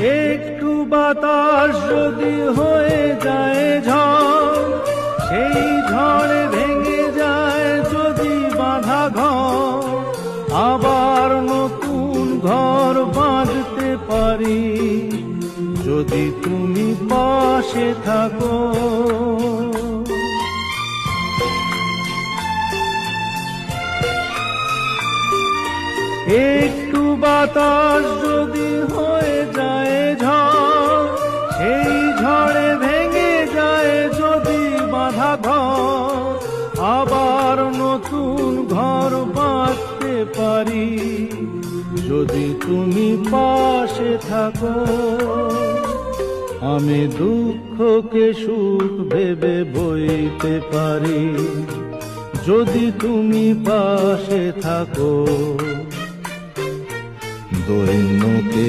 একটু বাতাস যদি হয়ে যায় ঝড়, সেই ঝড়ে ভেঙে যায় যদি বাঁধা ঘর, আবার নতুন ঘর বাঁধতে পারি যদি তুমি পাশে থাকো। একটু বাতাস যদি হয়ে যায় ঝড়, সেই ঝড়ে ভেঙে যায় যদি বাঁধা ঘর, আবার নতুন ঘর বাঁধতে পারি যদি তুমি পাশে থাকো। আমি দুঃখকে সুখ ভেবে বইতে পারি যদি তুমি পাশে থাকো। দৈন্যকে